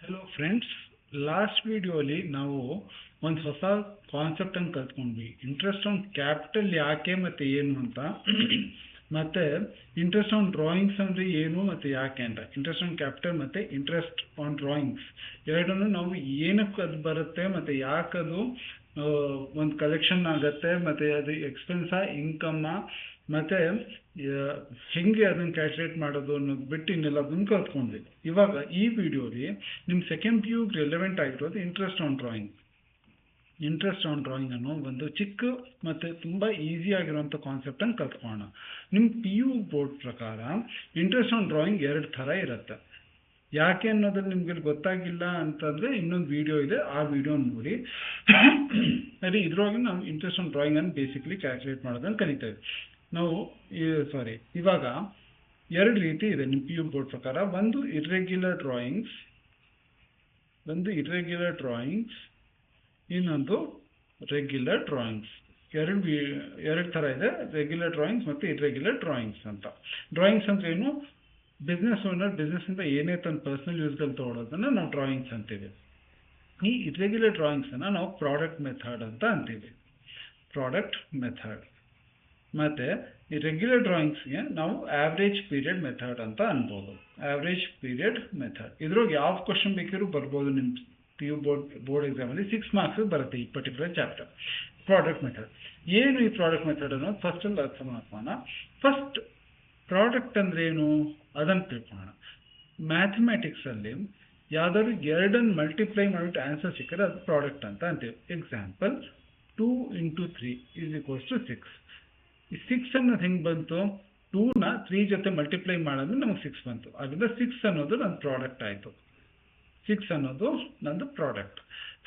Hello friends, last ವಿಡಿಯೋಲಿ ನಾವು ಒಂದು ಹೊಸ ಕಾನ್ಸೆಪ್ಟನ್ನು ಕಲ್ತ್ಕೊಂಡ್ವಿ. ಇಂಟ್ರೆಸ್ಟ್ ಆನ್ ಕ್ಯಾಪಿಟಲ್ ಯಾಕೆ ಮತ್ತು ಏನು ಅಂತ, ಮತ್ತು ಇಂಟ್ರೆಸ್ಟ್ ಆನ್ ಡ್ರಾಯಿಂಗ್ಸ್ ಅಂದರೆ ಏನು ಮತ್ತು ಯಾಕೆ ಅಂತ. ಇಂಟ್ರೆಸ್ಟ್ ಆನ್ ಕ್ಯಾಪಿಟಲ್ ಮತ್ತು ಇಂಟ್ರೆಸ್ಟ್ ಆನ್ ಡ್ರಾಯಿಂಗ್ಸ್ ಎರಡನ್ನೂ ನಾವು ಏನಕ್ಕೆ ಅದು ಬರುತ್ತೆ ಮತ್ತು ಯಾಕೆ ಅದು ಒಂದು ಕಲೆಕ್ಷನ್ ಆಗುತ್ತೆ, ಮತ್ತು ಅದು ಎಕ್ಸ್ಪೆನ್ಸಾ ಇನ್ಕಮ್ಮಾ, ಮತ್ತು ಹೆಂಗೆ ಅದನ್ನು ಕ್ಯಾಲ್ಕುಲೇಟ್ ಮಾಡೋದು ಅನ್ನೋದು ಬಿಟ್ಟು ಇನ್ನೆಲ್ಲದನ್ನು ಕಲ್ತ್ಕೊಂಡ್ವಿ. ಇವಾಗ ಈ ವಿಡಿಯೋಲಿ ನಿಮ್ಮ ಸೆಕೆಂಡ್ ಪಿ ಯುಗೆ ರಿಲೆವೆಂಟ್ ಆಗಿರೋದು interest on drawing. Interest on drawing ಅನ್ನೋ ಒಂದು ಚಿಕ್ಕ ಮತ್ತು ತುಂಬ ಈಸಿ ಆಗಿರುವಂಥ ಕಾನ್ಸೆಪ್ಟನ್ನು ಕಲ್ತ್ಕೊಳ್ಳೋಣ. ನಿಮ್ಮ ಪಿ ಯು ಬೋರ್ಡ್ ಪ್ರಕಾರ ಇಂಟ್ರೆಸ್ಟ್ ಆನ್ ಡ್ರಾಯಿಂಗ್ ಎರಡು ಥರ ಇರುತ್ತೆ. ಯಾಕೆ ಅನ್ನೋದ್ರಲ್ಲಿ ನಿಮಗೆ ಗೊತ್ತಾಗಿಲ್ಲ ಅಂತಂದರೆ ಇನ್ನೊಂದು ವಿಡಿಯೋ ಇದೆ, ಆ ವಿಡಿಯೋ ನೋಡಿ. ಅದೇ ಇದ್ರೊಳಗೆ ನಾವು ಇಂಟ್ರೆಸ್ಟ್ ಆನ್ ಡ್ರಾಯಿಂಗನ್ನು ಬೇಸಿಕ್ಲಿ ಕ್ಯಾಲ್ಕುಲೇಟ್ ಮಾಡೋದನ್ನು ಕಲಿತೇವೆ ನಾವು. ಇವಾಗ ಎರಡು ರೀತಿ ಇದೆ ನಿಮ್ಮ ಪಿ ಯು ಬೋರ್ಡ್ ಪ್ರಕಾರ. ಒಂದು ಇರ್ರೆಗ್ಯುಲರ್ ಡ್ರಾಯಿಂಗ್ಸ್, ಇನ್ನೊಂದು ರೆಗ್ಯುಲರ್ ಡ್ರಾಯಿಂಗ್ಸ್. ಎರಡು ಥರ ಇದೆ, ರೆಗ್ಯುಲರ್ ಡ್ರಾಯಿಂಗ್ಸ್ ಮತ್ತು ಇರ್ರೆಗ್ಯುಲರ್ ಡ್ರಾಯಿಂಗ್ಸ್ ಅಂತ. ಡ್ರಾಯಿಂಗ್ಸ್ ಅಂದ್ರೆ ಏನು? ಬಿಸ್ನೆಸ್ ಓನರ್ ಬಿಸ್ನೆಸ್ಸಿಂದ ಏನೇ ತನ್ನ ಪರ್ಸನಲ್ ಯೂಸ್ಗಳು ತೊಗೊಳೋದನ್ನು ನಾವು ಡ್ರಾಯಿಂಗ್ಸ್ ಅಂತೀವಿ. ಈ ಇರ್ರೆಗ್ಯುಲರ್ ಡ್ರಾಯಿಂಗ್ಸನ್ನು ನಾವು ಪ್ರಾಡಕ್ಟ್ ಮೆಥಡ್ ಅಂತ ಅಂತೀವಿ. ಮತ್ತು ಈ ರೆಗ್ಯುಲರ್ ಡ್ರಾಯಿಂಗ್ಸ್ಗೆ ನಾವು ಆವ್ರೇಜ್ ಪೀರಿಯಡ್ ಮೆಥಡ್ ಅಂತ ಅನ್ಬೋದು. ಆವ್ರೇಜ್ ಪೀರಿಯಡ್ ಮೆಥಡ್ ಇದ್ರೊಳಗೆ ಯಾವ ಕ್ವಶನ್ ಬೇಕಿದ್ರು ಬರ್ಬೋದು. ನಿಮ್ಮ ಪಿ ಯು ಬೋರ್ಡ್ ಎಕ್ಸಾಮಲ್ಲಿ 6 ಮಾರ್ಕ್ಸ್ ಬರುತ್ತೆ ಈ ಪರ್ಟಿಕ್ಯುಲರ್ ಚಾಪ್ಟರ್. ಪ್ರಾಡಕ್ಟ್ ಮೆಥಡ್ ಏನು? ಈ ಪ್ರಾಡಕ್ಟ್ ಮೆಥಡ್ ಅನ್ನೋದು ಫಸ್ಟಲ್ಲಿ ಅರ್ಥ ಮಾಡ್ಕೋಣ. ಫಸ್ಟ್ ಪ್ರಾಡಕ್ಟ್ ಅಂದ್ರೆ ಏನು ಅದನ್ನು ತಿಳ್ಕೊಳ್ಳೋಣ. ಮ್ಯಾಥಮೆಟಿಕ್ಸಲ್ಲಿ ಯಾವ್ದಾದ್ರು ಎರಡನ್ನು ಮಲ್ಟಿಪ್ಲೈ ಮಾಡಿಬಿಟ್ಟು ಆನ್ಸರ್ ಸಿಕ್ಕರೆ ಅದು ಪ್ರಾಡಕ್ಟ್ ಅಂತ ಅಂತೀವಿ. ಎಕ್ಸಾಂಪಲ್ 2 × 3 = 6. ಈ 6 ಅನ್ನೋದು ಹೆಂಗೆ ಬಂತು? 2ನ 3 ಜೊತೆ ಮಲ್ಟಿಪ್ಲೈ ಮಾಡಿದ್ರೆ ನಮಗೆ 6 ಬಂತು. ಅದರಿಂದ 6 ಅನ್ನೋದು ನನ್ನ ಪ್ರಾಡಕ್ಟ್ ಆಯಿತು. 6 ಅನ್ನೋದು ನಂದು ಪ್ರಾಡಕ್ಟ್.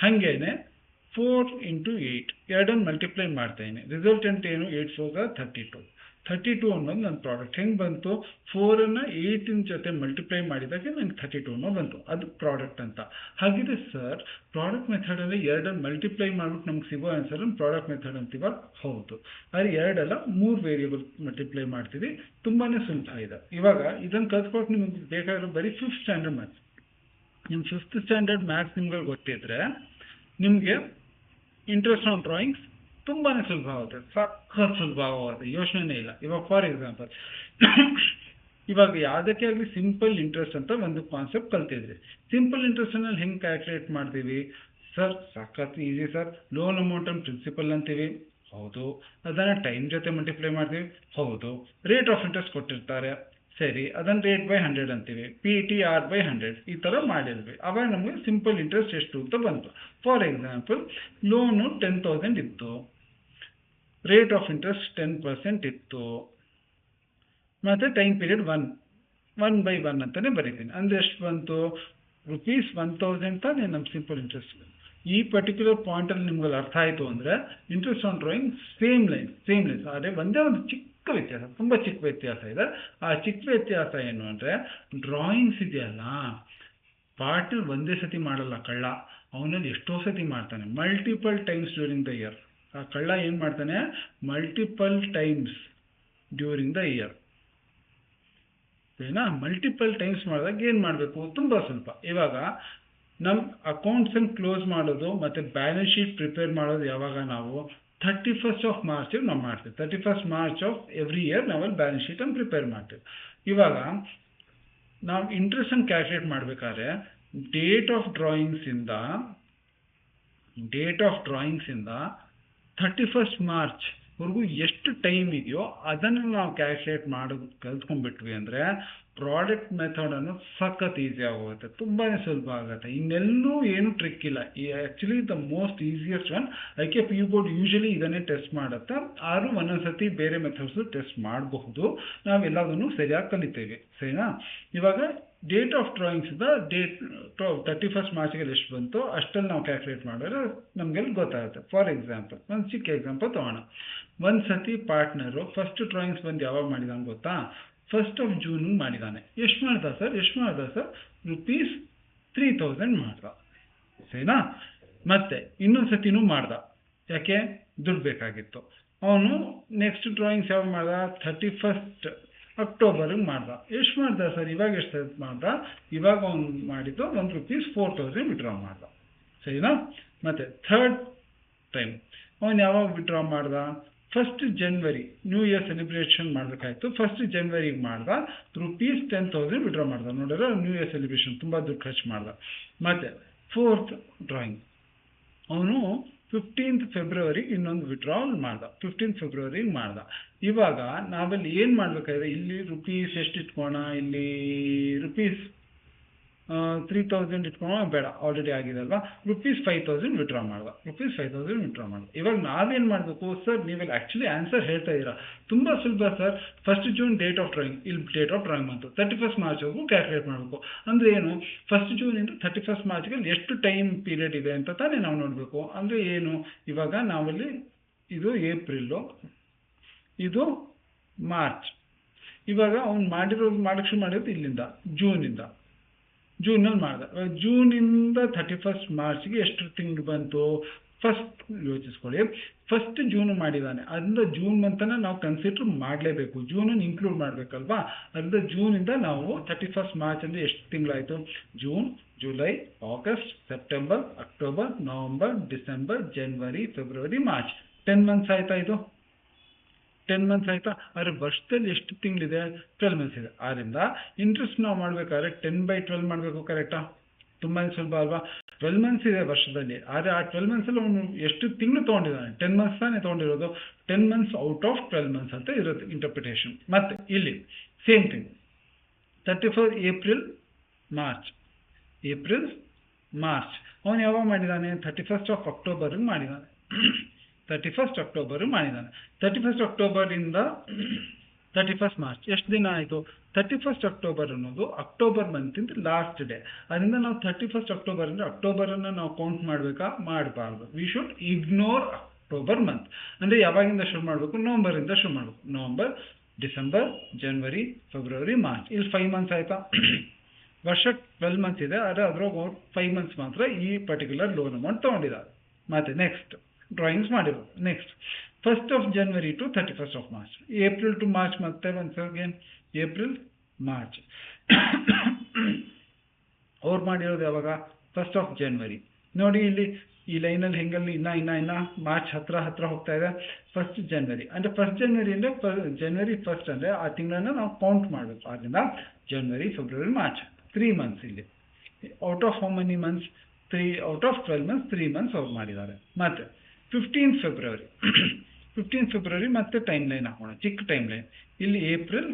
ಹಾಗೇನೆ 4 × 8 ಎರಡನ್ನು ಮಲ್ಟಿಪ್ಲೈ ಮಾಡ್ತಾಯಿದ್ದೀನಿ. ರಿಸಲ್ಟೆಂಟ್ ಏನು? 8 4 32. 32 ಅನ್ನೋದು ನನ್ನ ಪ್ರಾಡಕ್ಟ್. ಹೆಂಗೆ ಬಂತು? 4ಅನ್ನು 8 ಜೊತೆ ಮಲ್ಟಿಪ್ಲೈ ಮಾಡಿದಾಗ ನನಗೆ 32 ಅನ್ನೋ ಬಂತು. ಅದು ಪ್ರಾಡಕ್ಟ್ ಅಂತ. ಹಾಗಿದೆ ಸರ್, ಪ್ರಾಡಕ್ಟ್ ಮೆಥಡಲ್ಲಿ ಎರಡನ್ನು ಮಲ್ಟಿಪ್ಲೈ ಮಾಡಿಬಿಟ್ಟು ನಮ್ಗೆ ಸಿಗೋ ಆನ್ಸರನ್ನು ಪ್ರಾಡಕ್ಟ್ ಮೆಥಡ್ ಅಂತೀವ? ಹೌದು. ಆದರೆ ಎರಡಲ್ಲ 3 ವೇರಿಯೇಬಲ್ ಮಲ್ಟಿಪ್ಲೈ ಮಾಡ್ತೀವಿ. ತುಂಬಾ ಸುಲಭ ಇದೆ. ಇವಾಗ ಇದನ್ನು ಕಲ್ತ್ಕೊಳಕ್ಕೆ ನಿಮಗೆ ಬೇಕಾಗಿರೋ ಬರೀ 5th ಸ್ಟ್ಯಾಂಡರ್ಡ್ ಮ್ಯಾಥ್ಸ್. ನಿಮ್ಮ 5th ಸ್ಟ್ಯಾಂಡರ್ಡ್ ಮ್ಯಾಥ್ಸ್ ನಿಮ್ಗೆ ಗೊತ್ತಿದ್ರೆ ನಿಮಗೆ ಇಂಟ್ರೆಸ್ಟ್ ಆನ್ ಡ್ರಾಯಿಂಗ್ಸ್ ತುಂಬಾ ಸುಲಭ ಆಗುತ್ತೆ, ಸಖತ್ ಸುಲಭ ಆಗುತ್ತೆ, ಯೋಚನೆ ಇಲ್ಲ. ಇವಾಗ ಫಾರ್ ಎಕ್ಸಾಂಪಲ್ ಇವಾಗ ಯಾವುದಕ್ಕೆ ಆಗಲಿ ಸಿಂಪಲ್ ಇಂಟ್ರೆಸ್ಟ್ ಅಂತ ಒಂದು ಕಾನ್ಸೆಪ್ಟ್ ಕಲ್ತಿದ್ರಿ. ಸಿಂಪಲ್ ಇಂಟ್ರೆಸ್ಟನ್ನು ಹೆಂಗೆ ಕ್ಯಾಲ್ಕುಲೇಟ್ ಮಾಡ್ತೀವಿ ಸರ್? ಸಖತ್ ಈಸಿ ಸರ್. ಲೋನ್ ಅಮೌಂಟನ್ನು ಪ್ರಿನ್ಸಿಪಲ್ ಅಂತೀವಿ, ಹೌದು. ಅದನ್ನು ಟೈಮ್ ಜೊತೆ ಮಲ್ಟಿಪ್ಲೈ ಮಾಡ್ತೀವಿ, ಹೌದು. ರೇಟ್ ಆಫ್ ಇಂಟ್ರೆಸ್ಟ್ ಕೊಟ್ಟಿರ್ತಾರೆ, ಸರಿ, ಅದನ್ನು ರೇಟ್ ಬೈ 100 ಅಂತೀವಿ, PTR/100 ಈ ಥರ ಮಾಡಿದ್ವಿ. ಆವಾಗ ನಮಗೆ ಸಿಂಪಲ್ ಇಂಟ್ರೆಸ್ಟ್ ಎಷ್ಟು ಅಂತ ಬಂತು. ಫಾರ್ ಎಕ್ಸಾಂಪಲ್ ಲೋನು 10,000 ಇತ್ತು, ರೇಟ್ ಆಫ್ ಇಂಟ್ರೆಸ್ಟ್ 10% ಇತ್ತು, ಮತ್ತು ಟೈಮ್ ಪೀರಿಯಡ್ 1/1 ಅಂತಲೇ ಬರೀತೀನಿ. ಅಂದರೆ ಎಷ್ಟು ಬಂತು? ₹1,000 ತಾನೇ ನಮ್ಮ ಸಿಂಪಲ್ ಇಂಟ್ರೆಸ್ಟ್. ಈ ಪರ್ಟಿಕ್ಯುಲರ್ ಪಾಯಿಂಟಲ್ಲಿ ನಿಮ್ಗೆ ಅರ್ಥ ಆಯಿತು ಅಂದರೆ interest on drawing same line. ಆದರೆ ಒಂದೇ ಒಂದು ಚಿಕ್ಕ ವ್ಯತ್ಯಾಸ, ತುಂಬ ಚಿಕ್ಕ ವ್ಯತ್ಯಾಸ ಇದೆ. ಆ ಚಿಕ್ಕ ವ್ಯತ್ಯಾಸ ಏನು ಅಂದರೆ, ಡ್ರಾಯಿಂಗ್ಸ್ ಇದೆಯಲ್ಲ, ಪಾರ್ಟಿಲ್ ಒಂದೇ ಸತಿ ಮಾಡಲ್ಲ ಕಳ್ಳ, ಅವನಲ್ಲಿ ಎಷ್ಟೋ ಸತಿ ಮಾಡ್ತಾನೆ, multiple times during the year. ಆ ಕಳ್ಳ ಏನು ಮಾಡ್ತಾನೆ? Multiple times during the year. ಸರಿನಾ? ಮಲ್ಟಿಪಲ್ ಟೈಮ್ಸ್ ಮಾಡಿದಾಗ ಏನು ಮಾಡಬೇಕು? ತುಂಬ ಸ್ವಲ್ಪ. ಇವಾಗ ನಮ್ಮ ಅಕೌಂಟ್ಸನ್ನು ಕ್ಲೋಸ್ ಮಾಡೋದು ಮತ್ತು ಬ್ಯಾಲೆನ್ಸ್ ಶೀಟ್ ಪ್ರಿಪೇರ್ ಮಾಡೋದು ಯಾವಾಗ? ನಾವು 31st of March ನಾವು ಮಾಡ್ತೀವಿ. 31st March of every year ನಾವಲ್ಲಿ ಬ್ಯಾಲೆನ್ಸ್ ಶೀಟನ್ನು ಪ್ರಿಪೇರ್ ಮಾಡ್ತೀವಿ. ಇವಾಗ ನಾವು ಇಂಟ್ರೆಸ್ಟನ್ನು ಕ್ಯಾಲ್ಕುಲೇಟ್ ಮಾಡಬೇಕಾದ್ರೆ ಡೇಟ್ ಆಫ್ ಡ್ರಾಯಿಂಗ್ಸಿಂದ 31st March ವರೆಗೂ ಎಷ್ಟು ಟೈಮ್ ಇದೆಯೋ ಅದನ್ನು ನಾವು ಕ್ಯಾಲ್ಕುಲೇಟ್ ಮಾಡೋದು ಕಲ್ತ್ಕೊಂಡ್ಬಿಟ್ವಿ ಅಂದರೆ ಪ್ರಾಡಕ್ಟ್ ಮೆಥಡನ್ನು ಸಖತ್ ಈಸಿ ಆಗೋಗುತ್ತೆ, ತುಂಬಾ ಸುಲಭ ಆಗುತ್ತೆ. ಇನ್ನೆಲ್ಲೂ ಏನು ಟ್ರಿಕ್ ಇಲ್ಲ. ಈ actually the most easiest one. ಅದಕ್ಕೆ ಪಿ ಯು ಬೋರ್ಡ್ ಯೂಶಲಿ ಇದನ್ನೇ ಟೆಸ್ಟ್ ಮಾಡುತ್ತೆ. ಆದರೂ ಒಂದೊಂದು ಸತಿ ಬೇರೆ ಮೆಥಡ್ಸು ಟೆಸ್ಟ್ ಮಾಡಬಹುದು. ನಾವೆಲ್ಲದನ್ನು ಸರಿಯಾಗಿ ಕಲಿತೇವೆ, ಸರಿನಾ? ಇವಾಗ ಡೇಟ್ ಆಫ್ ಡ್ರಾಯಿಂಗ್ಸಿಂದ 31st ಮಾರ್ಚ್ಗೆ ಎಷ್ಟು ಬಂತು ಅಷ್ಟಲ್ಲಿ ನಾವು ಕ್ಯಾಲ್ಕುಲೇಟ್ ಮಾಡಿದ್ರೆ ನಮಗೆಲ್ಲ ಗೊತ್ತಾಗುತ್ತೆ. ಫಾರ್ ಎಕ್ಸಾಂಪಲ್ ಒಂದು ಚಿಕ್ಕ ಎಕ್ಸಾಂಪಲ್ ತೊಗೋಣ. ಒಂದು ಸತಿ ಪಾರ್ಟ್ನರು ಫಸ್ಟ್ ಡ್ರಾಯಿಂಗ್ಸ್ ಬಂದು ಯಾವಾಗ ಮಾಡಿದಾನೆ ಗೊತ್ತಾ? 1st of June ಮಾಡಿದ್ದಾನೆ. ಎಷ್ಟು ಮಾಡ್ದ ಸರ್? ₹3,000 ಮಾಡ್ದ, ಸರಿನಾ? ಮತ್ತೆ ಇನ್ನೊಂದು ಸತಿನೂ ಮಾಡ್ದ, ಯಾಕೆ? ದುಡ್ಡು ಬೇಕಾಗಿತ್ತು. ಅವನು ನೆಕ್ಸ್ಟ್ ಡ್ರಾಯಿಂಗ್ಸ್ ಯಾವಾಗ ಮಾಡ್ದ? 31st ಅಕ್ಟೋಬರ್ಗೆ ಮಾಡ್ದ. ಎಷ್ಟು ಮಾಡ್ದ ಸರ್? ಇವಾಗ ಎಷ್ಟು ಮಾಡ್ದ? ಇವಾಗ ಅವ್ನು ಮಾಡಿದ್ದು ₹1,000 ವಿಡ್ರಾ ಮಾಡ್ದ. ಸರಿನಾ? ಮತ್ತೆ ಥರ್ಡ್ ಟೈಮ್ ಅವನು ಯಾವಾಗ ವಿಡ್ರಾ ಮಾಡ್ದ? 1st ಜನವರಿ ನ್ಯೂ ಇಯರ್ ಸೆಲೆಬ್ರೇಷನ್ ಮಾಡಬೇಕಾಯ್ತು. 1st ಜನವರಿಗೆ ಮಾಡ್ದ, ₹10,000 ವಿಡ್ರಾ ಮಾಡ್ದ. ನೋಡಿದ್ರೆ ನ್ಯೂ ಇಯರ್ ಸೆಲೆಬ್ರೇಷನ್ ತುಂಬ ದುಡ್ಡು ಖರ್ಚು ಮಾಡ್ದ. ಮತ್ತೆ ಫೋರ್ತ್ ಡ್ರಾಯಿಂಗ್ ಅವನು 15th ಫೆಬ್ರವರಿ ಇನ್ನೊಂದು ವಿಡ್ರಾವಲ್ ಮಾಡ್ದ. 15th ಫೆಬ್ರವರಿಗೆ ಮಾಡ್ದ. ಇವಾಗ ನಾವಲ್ಲಿ ಏನು ಮಾಡಬೇಕಾದ್ರೆ ಇಲ್ಲಿ ರುಪೀಸ್ ಎಷ್ಟು ಇಟ್ಕೋಣ? ಇಲ್ಲಿ ರುಪೀಸ್ 3,000 ಇಟ್ಕೊಳ್ಳೋ ಬೇಡ, ಆಲ್ರೆಡಿ ಆಗಿದೆ ಅಲ್ವಾ? ₹5,000 ವಿಡ್ರಾ ಮಾಡ್ದ. ₹5,000 ವಿಡ್ರಾ ಮಾಡ್ದ. ಇವಾಗ ನಾವೇನು ಮಾಡಬೇಕು ಸರ್? ನೀವೆಲ್ಲ ಆ್ಯಕ್ಚುಲಿ ಆನ್ಸರ್ ಹೇಳ್ತಾ ಇದ್ದೀರಾ, ತುಂಬ ಸುಲಭ sir. 1st June date of drawing, ಇಲ್ಲಿ ಡೇಟ್ ಆಫ್ ಡ್ರಾಯಿಂಗ್ ಬಂತು. 31st ಮಾರ್ಚ್ವರೆಗೂ ಕ್ಯಾಲ್ಕುಲೇಟ್ ಮಾಡಬೇಕು. ಅಂದರೆ ಏನು? 1st ಜೂನಿಂದ 31st ಮಾರ್ಚ್ಗೆ ಎಷ್ಟು ಟೈಮ್ ಪೀರಿಯಡ್ ಇದೆ ಅಂತ ತಾನೇ ನಾವು ನೋಡಬೇಕು. ಅಂದರೆ ಏನು? ಇವಾಗ ನಾವಲ್ಲಿ ಇದು ಏಪ್ರಿಲ್ಲು, ಇದು ಮಾರ್ಚ್. ಇವಾಗ ಅವ್ನು ಮಾಡೋಕ್ಕೆ ಶುರು ಮಾಡಿರೋದು ಇಲ್ಲಿಂದ ಜೂನಲ್ಲಿ ಮಾಡಿದ. ಜೂನಿಂದ 31st ಮಾರ್ಚ್ಗೆ ಎಷ್ಟು ತಿಂಗಳು ಬಂತು? ಫಸ್ಟ್ ಯೋಚಿಸ್ಕೊಳ್ಳಿ. 1st ಜೂನ್ ಮಾಡಿದ್ದಾನೆ, ಅದರಿಂದ ಜೂನ್ ಮಂತನ್ನು ನಾವು ಕನ್ಸಿಡರ್ ಮಾಡಲೇಬೇಕು, ಜೂನನ್ನು ಇನ್ಕ್ಲೂಡ್ ಮಾಡಬೇಕಲ್ವಾ? ಅದರಿಂದ ಜೂನಿಂದ ನಾವು 31st ಮಾರ್ಚ್ ಅಂದರೆ ಎಷ್ಟು ತಿಂಗಳಾಯಿತು? June, July, August, September, October, November, December, January, February, March. 10 months ಆಯಿತಾ? ಇದು 10 ಮಂತ್ಸ್ ಆಯಿತಾ? ಆದರೆ ವರ್ಷದಲ್ಲಿ ಎಷ್ಟು ತಿಂಗಳಿದೆ? 12 ಮಂತ್ಸ್ ಇದೆ. ಆದ್ದರಿಂದ ಇಂಟ್ರೆಸ್ಟ್ ನಾವು ಮಾಡಬೇಕಾದ್ರೆ 10/12 ಮಾಡಬೇಕು. ಕರೆಕ್ಟಾ? ತುಂಬಾ ಸುಲಭ ಅಲ್ವಾ? 12 ಮಂತ್ಸ್ ಇದೆ ವರ್ಷದಲ್ಲಿ, ಆದರೆ ಆ 12 ಮಂತ್ಸಲ್ಲಿ ಅವನು ಎಷ್ಟು ತಿಂಗಳು ತೊಗೊಂಡಿದ್ದಾನೆ? 10 ಮಂತ್ಸ್ ತಾನೇ ತೊಗೊಂಡಿರೋದು. 10 ಮಂತ್ಸ್ ಔಟ್ ಆಫ್ 12 ಮಂತ್ಸ್ ಅಂತ ಇರುತ್ತೆ ಇಂಟರ್ಪ್ರಿಟೇಷನ್. ಮತ್ತೆ ಇಲ್ಲಿ ಸೇಮ್ ಥಿಂಗ್, 31 ಏಪ್ರಿಲ್ ಮಾರ್ಚ್ ಅವನು ಯಾವಾಗ ಮಾಡಿದ್ದಾನೆ? 31st ಆಫ್ ಅಕ್ಟೋಬರ್ಗೆ ಮಾಡಿದ್ದಾನೆ. 31st ಅಕ್ಟೋಬರ್ ಮಾಡಿದ್ದಾನೆ. 31st ಅಕ್ಟೋಬರಿಂದ 31st ಮಾರ್ಚ್ ಎಷ್ಟು ದಿನ ಆಯಿತು? 31st ಅಕ್ಟೋಬರ್ ಅನ್ನೋದು ಅಕ್ಟೋಬರ್ ಮಂತಿಂದ ಲಾಸ್ಟ್ ಡೇ. ಅದರಿಂದ ನಾವು 31st ಅಕ್ಟೋಬರ್ ಅಂದರೆ ಅಕ್ಟೋಬರನ್ನು ನಾವು ಕೌಂಟ್ ಮಾಡಬೇಕಾ? ಮಾಡಬಾರ್ದು. We should ignore October month. ಅಂದರೆ ಯಾವಾಗಿಂದ ಶುರು ಮಾಡಬೇಕು? ನವಂಬರಿಂದ ಶುರು ಮಾಡಬೇಕು. November, December, January, February, March. ಇಲ್ಲಿ 5 ಮಂತ್ಸ್ ಆಯಿತಾ? ವರ್ಷ 12 ಮಂತ್ಸ್ ಇದೆ, ಆದರೆ ಅದ್ರಾಗ 5 ಮಂತ್ಸ್ ಮಾತ್ರ ಈ ಪರ್ಟಿಕ್ಯುಲರ್ ಲೋನ್ ಅಮೌಂಟ್ ತೊಗೊಂಡಿದ್ದಾರೆ. ಮತ್ತು ನೆಕ್ಸ್ಟ್ ಡ್ರಾಯಿಂಗ್ಸ್ ಮಾಡಿರೋದು. Next 1st of January to 31st of March, April to March. ಮತ್ತೆ ಒನ್ಸ್ ಅಗೇನ್ ಏಪ್ರಿಲ್, ಮಾರ್ಚ್. ಅವ್ರು ಮಾಡಿರೋದು ಯಾವಾಗ? 1st ಆಫ್ ಜನವರಿ. ನೋಡಿ ಇಲ್ಲಿ ಈ ಲೈನಲ್ಲಿ ಹೆಂಗಲ್ಲಿ ಇನ್ನ ಮಾರ್ಚ್ ಹತ್ರ ಹೋಗ್ತಾ ಇದೆ. 1st ಜನವರಿ ಅಂದರೆ 1st ಜನವರಿ ಅಂದರೆ ಜನವರಿ 1st ಅಂದರೆ ಆ ತಿಂಗಳನ್ನು ನಾವು ಕೌಂಟ್ ಮಾಡಬೇಕು. ಆದ್ದರಿಂದ ಜನವರಿ, ಫೆಬ್ರವರಿ, ಮಾರ್ಚ್ 3 ಮಂತ್ಸ್. ಇಲ್ಲಿ out of how many months? 3 out of 12 months 3 months ಅವ್ರು ಮಾಡಿದ್ದಾರೆ. ಮತ್ತು 15th ಫೆಬ್ರವರಿ ಮತ್ತೆ ಟೈಮ್ ಲೈನ್ ಹಾಕೋಣ, ಚಿಕ್ಕ ಟೈಮ್ ಲೈನ್. ಇಲ್ಲಿ ಏಪ್ರಿಲ್,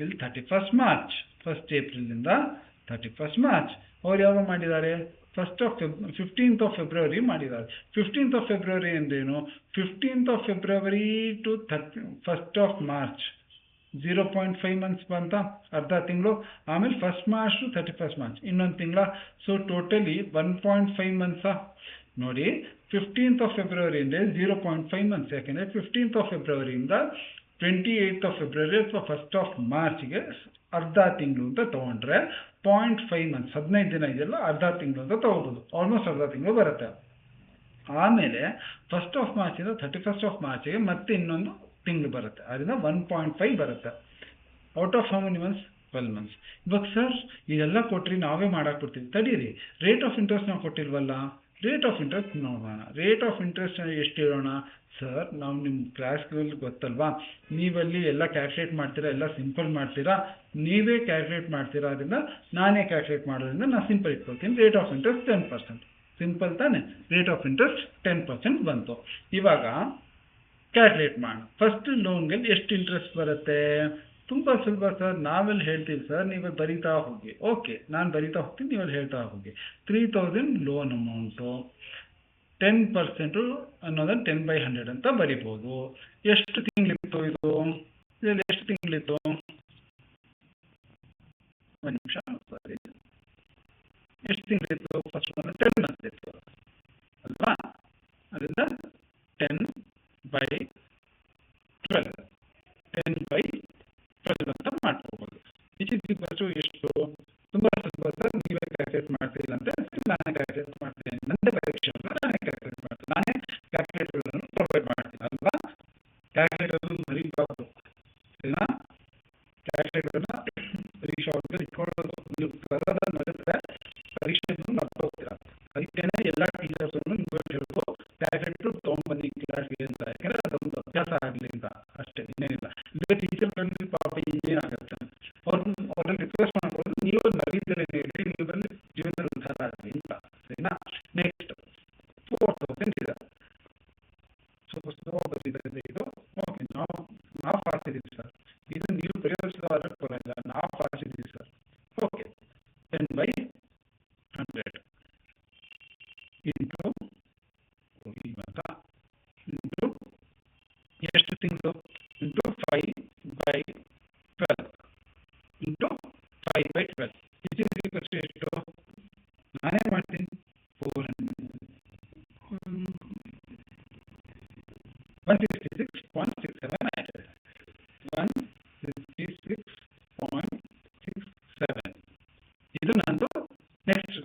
ಇಲ್ಲಿ 31st March. 1st ಏಪ್ರಿಲಿಂದ 31st March. ಅವ್ರು ಯಾವಾಗ ಮಾಡಿದ್ದಾರೆ? 15th ಆಫ್ ಫೆಬ್ರವರಿ ಮಾಡಿದ್ದಾರೆ. 15th ಆಫ್ ಫೆಬ್ರವರಿ ಅಂದ್ರೇನು? 15th of February to 1st of March 0.5 months ಬಂತ, ಅರ್ಧ ತಿಂಗಳು. ಆಮೇಲೆ 1st March to 31st March ಇನ್ನೊಂದು ತಿಂಗಳ. So totally 1.5 ಮಂತ್ಸಾ? ನೋಡಿ, 15th ಆಫ್ ಫೆಬ್ರವರಿ ಅಂದರೆ 0.5 ಮಂತ್ಸ್. ಯಾಕೆಂದರೆ 15th of ಫೆಬ್ರವರಿಯಿಂದ 28th of February ಅಥವಾ 1st ಆಫ್ ಮಾರ್ಚ್ಗೆ ಅರ್ಧ ತಿಂಗಳು ಅಂತ ತೊಗೊಂಡ್ರೆ 0.5 ಮಂತ್ಸ್, 15 ದಿನ ಇದೆಯಲ್ಲ, ಅರ್ಧ ತಿಂಗಳು ಅಂತ ತೊಗೋಬೋದು. ಆಲ್ಮೋಸ್ಟ್ ಅರ್ಧ ತಿಂಗಳು ಬರುತ್ತೆ. ಆಮೇಲೆ 1st ಆಫ್ ಮಾರ್ಚಿಂದ 31st ಆಫ್ ಮಾರ್ಚ್ಗೆ ಮತ್ತೆ ಇನ್ನೊಂದು ತಿಂಗಳು ಬರುತ್ತೆ. ಅದರಿಂದ 1.5 ಬರುತ್ತೆ. Out of how many months? 12 months. ಇವಾಗ ಸರ್ ಇದೆಲ್ಲ ಕೊಟ್ಟರೆ ನಾವೇ ಮಾಡಾಕ್ಬಿಡ್ತೀವಿ. ತಡೀರಿ, ರೇಟ್ ಆಫ್ ಇಂಟ್ರೆಸ್ಟ್ ನಾವು ಕೊಟ್ಟಿಲ್ವಲ್ಲ, ರೇಟ್ ಆಫ್ ಇಂಟ್ರೆಸ್ಟ್ ನೋಡೋಣ. ರೇಟ್ ಆಫ್ ಇಂಟ್ರೆಸ್ಟ್ ಎಷ್ಟು ಇರೋಣ ಸರ್? ನಾವು ನಿಮ್ಮ ಕ್ಲಾಸ್ಗಳಲ್ಲಿ ಗೊತ್ತಲ್ವಾ, ನೀವಲ್ಲಿ ಎಲ್ಲ ಕ್ಯಾಲ್ಕುಲೇಟ್ ಮಾಡ್ತೀರಾ, ಎಲ್ಲ ಸಿಂಪಲ್ ಮಾಡ್ತೀರಾ, ನೀವೇ ಕ್ಯಾಲ್ಕುಲೇಟ್ ಮಾಡ್ತೀರಾ. ಅದರಿಂದ ನಾನೇ ಕ್ಯಾಲ್ಕುಲೇಟ್ ಮಾಡೋದ್ರಿಂದ ನಾನು ಸಿಂಪಲ್ ಇಟ್ಕೊಳ್ತೀನಿ. Rate of interest 10%. ಸಿಂಪಲ್ ತಾನೆ? ರೇಟ್ ಆಫ್ ಇಂಟ್ರೆಸ್ಟ್ 10% ಬಂತು. ಇವಾಗ ಕ್ಯಾಲ್ಕುಲೇಟ್ ಮಾಡೋಣ. ಫಸ್ಟ್ ಲೋನ್ಗೆ ಎಷ್ಟು ಇಂಟ್ರೆಸ್ಟ್ ಬರುತ್ತೆ? ತುಂಬ ಸುಲಭ ಸರ್, ನಾವೆಲ್ಲಿ ಹೇಳ್ತೀವಿ ಸರ್, ನೀವು ಬರೀತಾ ಹೋಗಿ. ಓಕೆ, ನಾನು ಬರೀತಾ ಹೋಗ್ತೀನಿ, ನೀವಲ್ಲಿ ಹೇಳ್ತಾ ಹೋಗಿ. 3,000 ಲೋನ್ ಅಮೌಂಟು, 10% ಅನ್ನೋದನ್ನು 10/100 ಅಂತ ಬರಿಬೋದು. ಎಷ್ಟು ತಿಂಗಳಿತ್ತು ಇದು? ಇದರಲ್ಲಿ ಎಷ್ಟು ತಿಂಗಳಿತ್ತು? ಒಂದು ನಿಮಿಷ, ಸಾರಿ, ಎಷ್ಟು ತಿಂಗಳಿತ್ತು? ಫಸ್ಟ್ 10 ಮಂತ್ಸ್ ಇತ್ತು ಅಲ್ವಾ? ಅದರಿಂದ 10/12 ಅಂತ ಮಾಡ್ಕೋಬೋದು. ಬಸ್ಸು ಎಷ್ಟು? ತುಂಬ ಸ್ವಲ್ಪ ಸರ್, ನೀವೇ ಕ್ಯಾಲ್ಕುಲೇಟ್ ಮಾಡ್ತಿಲ್ಲ ಅಂತ ನಾನೇ ಕ್ಯಾಲ್ಕುಲೇಟ್ ಮಾಡ್ತೀನಿ. ನನ್ನ ಪರೀಕ್ಷೆಯನ್ನು ನಾನೇ ಕ್ಯಾಲ್ಕುಲೇಟ್ ಮಾಡ್ತೀನಿ. ನಾನೇ ಕ್ಯಾಲ್ಕುಲೇಟರ್ಗಳನ್ನು ಪ್ರೊವೈಡ್ ಮಾಡ್ತೀನಿ ಅಲ್ವಾ? ಕ್ಯಾಲ್ಕುಲೇಟರ್ ಮರಿಬಾರ್ದು, ಸರಿನಾ?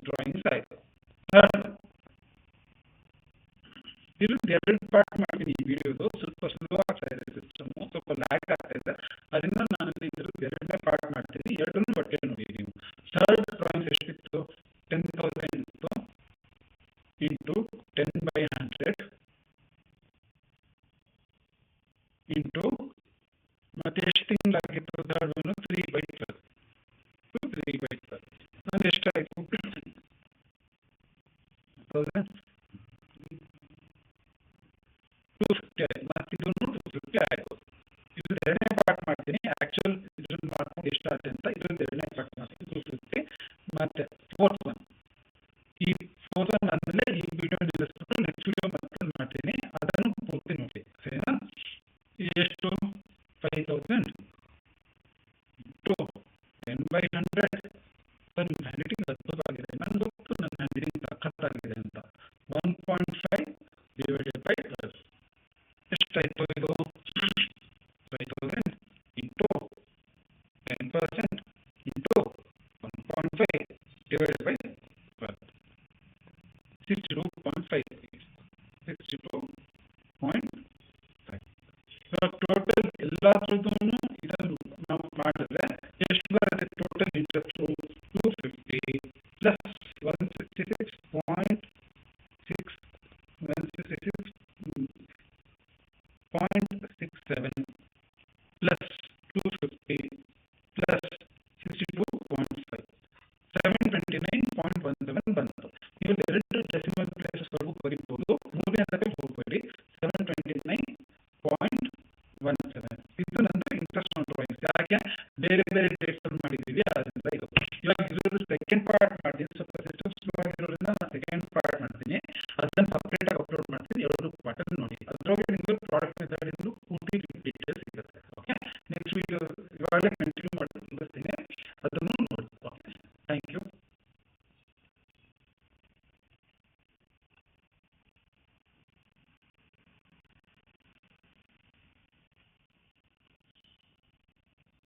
ಡ್ರಾಯಿಂಗ್ಸ್ ಆಯಿತು. ಇದು ಎರಡು ಪಾರ್ಟ್ ಮಾಡ್ತೀನಿ. ಈ ವಿಡಿಯೋದು ಸ್ವಲ್ಪ ಸ್ಲೋ ಆಗ್ತಾ ಇದೆ, ಸಿಸ್ಟಮು ಸ್ವಲ್ಪ ಲ್ಯಾಗ್ ಆಗ್ತಾ ಇದೆ, ಅದರಿಂದ ನಾನು ಇದ್ರದ್ದು ಎರಡನೇ ಪಾರ್ಟ್ ಮಾಡ್ತೀನಿ. ಎರಡನ್ನೂ ಬಟ್ಟೆ ನೋಡಿ ನೀವು. ಥರ್ಡ್ ಡ್ರಾಯಿಂಗ್ಸ್ ಎಷ್ಟಿತ್ತು? 10,000 ಇತ್ತು ಇಂಟು 10/100 ಇಂಟು ಮತ್ತೆ ಎಷ್ಟು ತಿಂಗಳಾಗಿತ್ತು? ಥರ್ಡ್ ಒನ್ 3/12 3/12 ಅಂದರೆ ಎಷ್ಟಾಯಿತು? 250 ಆಯಿತು. ಮತ್ತು ಇದನ್ನು 250 ಆಯಿತು. ಇದು ಎರಡನೇ ಪಾರ್ಟ್ ಮಾಡ್ತೀನಿ. ಆ್ಯಕ್ಚುಲ್ ಇದ್ರಲ್ಲಿ ಮಾಡ್ಕೊಂಡು ಎಷ್ಟಾಗುತ್ತೆ ಅಂತ ಇದ್ರಲ್ಲಿ ಎರಡನೇ ಪಾರ್ಟ್ ಮಾಡ್ತೀನಿ. 250 ಮತ್ತು ಫೋರ್ತ್ ಒನ್. ಈ ಫೋರ್ತ್ ಒನ್ ಆದಮೇಲೆ ಈ ವಿಡಿಯೋ ನಿಲ್ಲಿಸ್ಬಿಟ್ಟು ನೆಕ್ಸ್ಟ್ ವಿಡಿಯೋ ಮತ್ತೆ ಮಾಡ್ತೀನಿ, ಅದನ್ನು ಪೂರ್ತಿ ನೋಡಿ, ಸರಿನಾ? ಎಷ್ಟು? 5,000 ಟು 10/100. ನನ್ನ ಹ್ಯಾಂಡ್ರೈಟಿಂಗ್ ಅದ್ಭುತವಾಗಿದೆ, ನನ್ನ ಗೊತ್ತು ನನ್ನ ಹ್ಯಾಂಡ್ರೈಟಿಂಗ್ ಸಖತ್ತಾಗಿದೆ ಅಂತ. 1.5 ಡಿವೈಡೆಡ್ ಬೈ 12 ಎಷ್ಟಾಯಿತು? ಇದು 5,000 ಇಂಟು 10% ಇಂಟು 1.5 ಡಿವೈಡೆಡ್ ಬೈ 12 62.5 62.5. ಇವಾಗ ಟೋಟಲ್ ಎಲ್ಲದ್ರದ್ದು ಇದನ್ನು ನಾವು ಮಾಡಿದ್ರೆ ಎಷ್ಟು ಬರುತ್ತೆ? Total interest 250 plus 166.67 plus 250 plus 62.5 729.17 ಬಂತು. ನೀವು ಎರಡು ಡೆಸಿಮಲ್ ಪ್ಲೇಸಸ್ವರೆಗೂ ಬರೀಬಹುದು, ಮೂರನೇದಕ್ಕೆ ಹೋಗಬೇಡಿ. 729.17 ಇದು ನನ್ನ ಇಂಟ್ರೆಸ್ಟ್ ಆನ್ ಡ್ರಾಯಿಂಗ್ಸ್. ಯಾಕೆ ಬೇರೆ ಬೇರೆ ಡೇಟ್ಸಲ್ಲಿ ಮಾಡಿದ್ದೀವಿ, ಅದರಿಂದ ಇದು. ಇವಾಗ ಇದ್ರದ್ದು ಸೆಕೆಂಡ್ ಪಾರ್ಟ್ ಮಾಡ್ತೀನಿ. ಸ್ವಲ್ಪ ಸಿಸ್ಟಮ್ ಸ್ಲೋ ಆಗಿರೋದ್ರಿಂದ ನಾನು ಸೆಕೆಂಡ್ ಪಾರ್ಟ್ ಮಾಡ್ತೀನಿ, ಅದನ್ನು ಸಪ್ರೇಟಾಗಿ ಅಪ್ಲೋಡ್ ಮಾಡ್ತೀನಿ. ಎರಡು ಪಾರ್ಟಲ್ಲಿ ನೋಡಿ. ಅದರೊಳಗೆ ನಿಮಗೆ ಪ್ರಾಡಕ್ಟ್ ಮೆಥಡ್